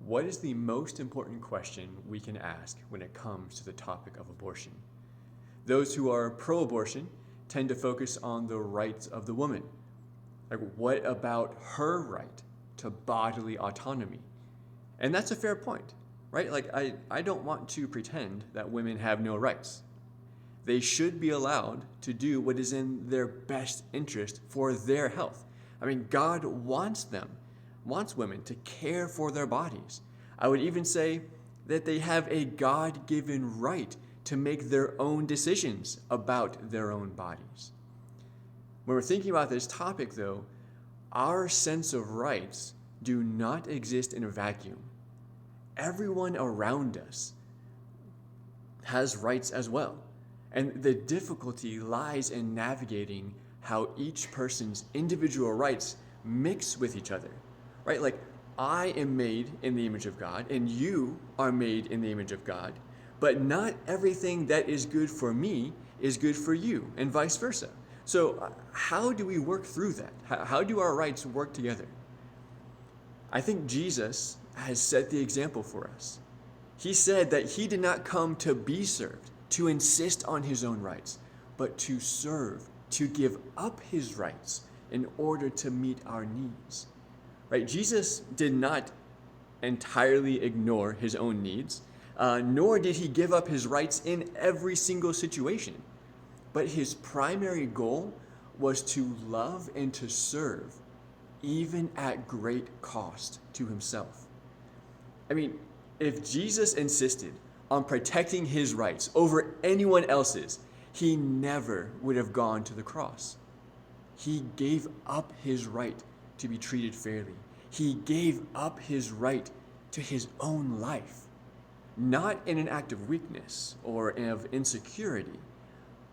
What is the most important question we can ask when it comes to the topic of abortion? Those who are pro-abortion tend to focus on the rights of the woman. Like, what about her right to bodily autonomy? And that's a fair point, right? Like, I don't want to pretend that women have no rights. They should be allowed to do what is in their best interest for their health. I mean, God wants women to care for their bodies. I would even say that they have a God-given right to make their own decisions about their own bodies. When we're thinking about this topic, though, our sense of rights do not exist in a vacuum. Everyone around us has rights as well. And the difficulty lies in navigating how each person's individual rights mix with each other, right? Like, I am made in the image of God, and you are made in the image of God, but not everything that is good for me is good for you, and vice versa. So how do we work through that? How do our rights work together? I think Jesus has set the example for us. He said that he did not come to be served, to insist on his own rights, but to serve, to give up his rights in order to meet our needs. Right? Jesus did not entirely ignore his own needs, nor did he give up his rights in every single situation. But his primary goal was to love and to serve, even at great cost to himself. I mean, if Jesus insisted on protecting his rights over anyone else's, he never would have gone to the cross. He gave up his right to be treated fairly. He gave up his right to his own life, not in an act of weakness or of insecurity,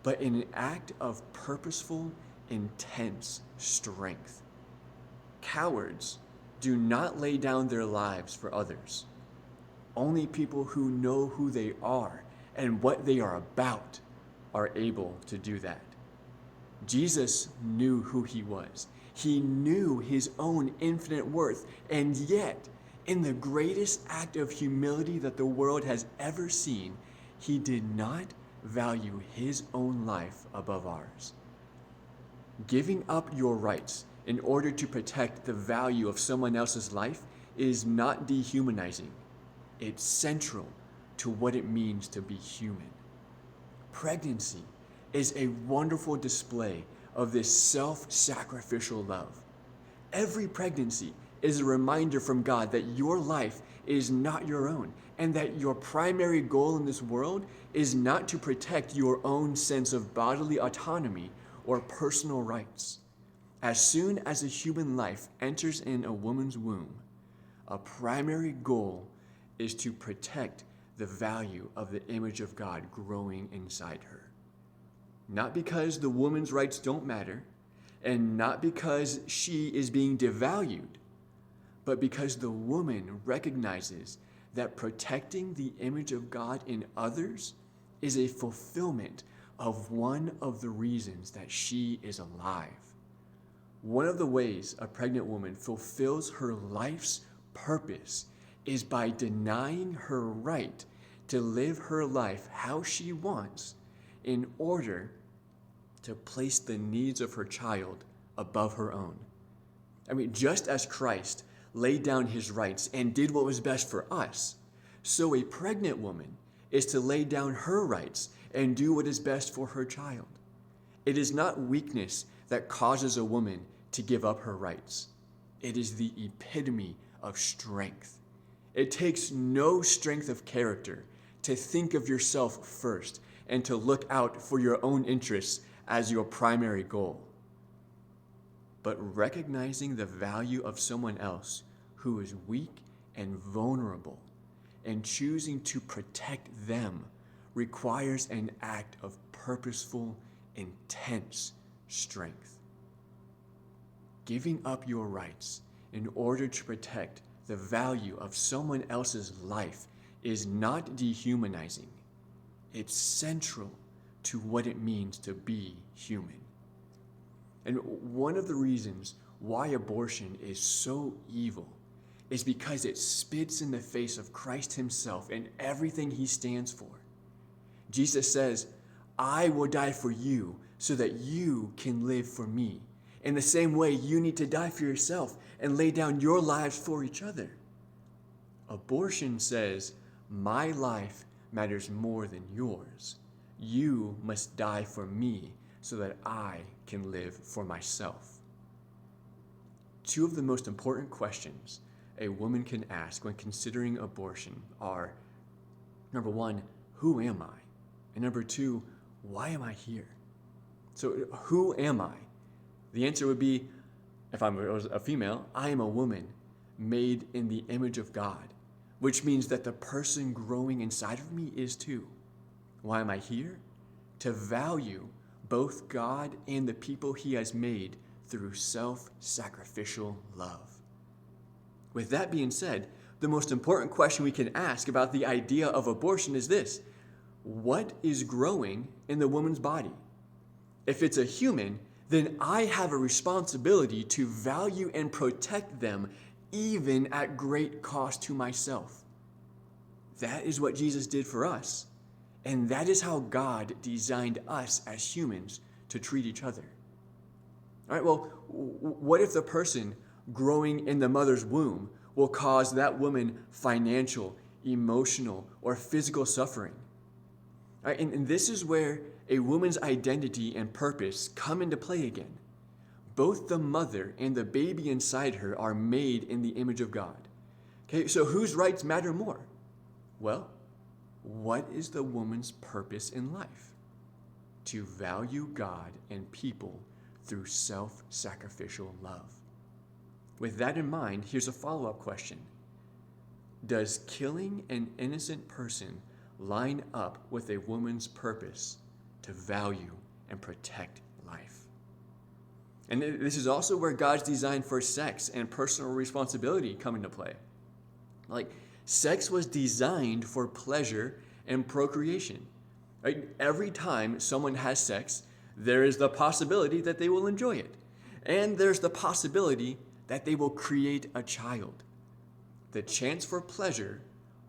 but in an act of purposeful, intense strength. Cowards do not lay down their lives for others. Only people who know who they are and what they are about are able to do that. Jesus knew who he was. He knew his own infinite worth, and yet, in the greatest act of humility that the world has ever seen, he did not value his own life above ours. Giving up your rights in order to protect the value of someone else's life is not dehumanizing. It's central to what it means to be human. Pregnancy is a wonderful display of this self-sacrificial love. Every pregnancy is a reminder from God that your life is not your own, and that your primary goal in this world is not to protect your own sense of bodily autonomy or personal rights. As soon as a human life enters in a woman's womb, a primary goal is to protect the value of the image of God growing inside her. Not because the woman's rights don't matter, and not because she is being devalued, but because the woman recognizes that protecting the image of God in others is a fulfillment of one of the reasons that she is alive. One of the ways a pregnant woman fulfills her life's purpose is by denying her right to live her life how she wants in order to place the needs of her child above her own. I mean, just as Christ laid down his rights and did what was best for us, so a pregnant woman is to lay down her rights and do what is best for her child. It is not weakness that causes a woman to give up her rights. It is the epitome of strength. It takes no strength of character to think of yourself first and to look out for your own interests as your primary goal. But recognizing the value of someone else who is weak and vulnerable and choosing to protect them requires an act of purposeful, intense strength. Giving up your rights in order to protect the value of someone else's life is not dehumanizing. It's central to what it means to be human. And one of the reasons why abortion is so evil is because it spits in the face of Christ himself and everything he stands for. Jesus says, I will die for you so that you can live for me. In the same way, you need to die for yourself and lay down your lives for each other. Abortion says, my life matters more than yours. You must die for me so that I can live for myself. Two of the most important questions a woman can ask when considering abortion are, number one, who am I? And number two, why am I here? So who am I? The answer would be, if I'm a female, I am a woman made in the image of God, which means that the person growing inside of me is too. Why am I here? To value both God and the people he has made through self-sacrificial love. With that being said, the most important question we can ask about the idea of abortion is this: what is growing in the woman's body? If it's a human, then I have a responsibility to value and protect them even at great cost to myself. That is what Jesus did for us, and that is how God designed us as humans to treat each other. All right, well, what if the person growing in the mother's womb will cause that woman financial, emotional, or physical suffering? All right, and this is where a woman's identity and purpose come into play again. Both the mother and the baby inside her are made in the image of God. Okay, so whose rights matter more? Well, what is the woman's purpose in life? To value God and people through self-sacrificial love. With that in mind, here's a follow-up question. Does killing an innocent person line up with a woman's purpose to value and protect life? And this is also where God's design for sex and personal responsibility come into play. Like, sex was designed for pleasure and procreation. Right? Every time someone has sex, there is the possibility that they will enjoy it. And there's the possibility that they will create a child. The chance for pleasure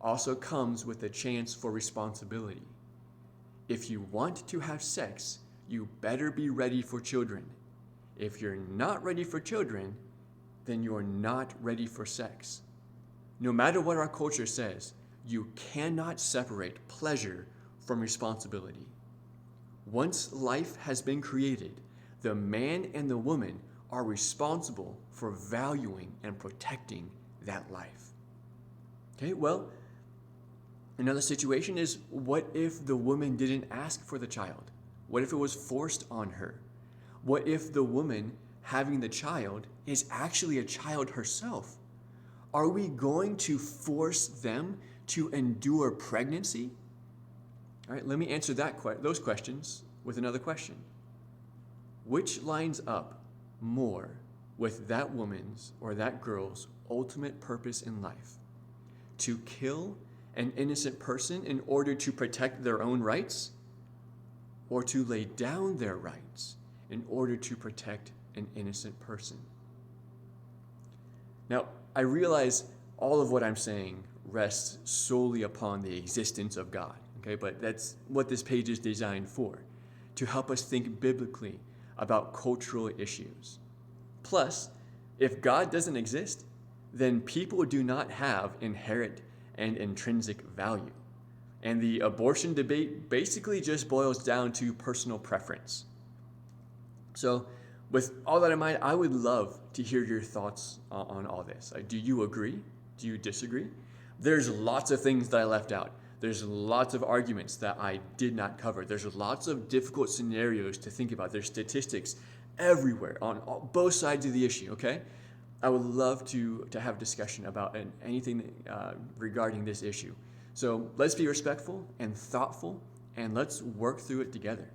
also comes with the chance for responsibility. If you want to have sex, you better be ready for children. If you're not ready for children, then you're not ready for sex. No matter what our culture says, you cannot separate pleasure from responsibility. Once life has been created, the man and the woman are responsible for valuing and protecting that life. Okay, well, another situation is, what if the woman didn't ask for the child? What if it was forced on her? What if the woman having the child is actually a child herself? Are we going to force them to endure pregnancy? All right, let me answer those questions with another question. Which lines up more with that woman's or that girl's ultimate purpose in life? To kill an innocent person in order to protect their own rights, or to lay down their rights in order to protect an innocent person? Now, I realize all of what I'm saying rests solely upon the existence of God, okay? But that's what this page is designed for, to help us think biblically about cultural issues. Plus, if God doesn't exist, then people do not have inherent and intrinsic value. And the abortion debate basically just boils down to personal preference. So, with all that in mind, I would love to hear your thoughts on all this. Do you agree? Do you disagree? There's lots of things that I left out. There's lots of arguments that I did not cover. There's lots of difficult scenarios to think about. There's statistics everywhere on both sides of the issue, okay? I would love to have discussion about anything regarding this issue. So let's be respectful and thoughtful, and let's work through it together.